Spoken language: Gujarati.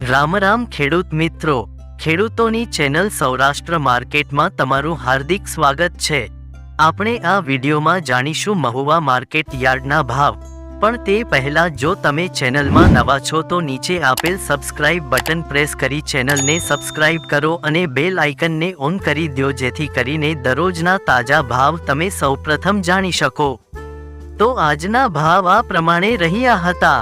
રામ રામ ખેડૂત મિત્રો, ખેડૂતોની ચેનલ સૌરાષ્ટ્ર માર્કેટમાં તમારું હાર્દિક સ્વાગત છે। આપણે આ વિડીયોમાં જાણીશું મહુવા માર્કેટ યાર્ડના ભાવ, પણ તે પહેલા જો તમે ચેનલમાં નવા છો તો નીચે આપેલ સબસ્ક્રાઇબ બટન પ્રેસ કરી ચેનલને સબસ્ક્રાઇબ કરો અને બેલ આઇકનને ઓન કરી દો, જેથી કરીને દરરોજના તાજા ભાવ તમે સૌપ્રથમ જાણી શકો। તો આજના ભાવ આ પ્રમાણે રહ્યા હતા।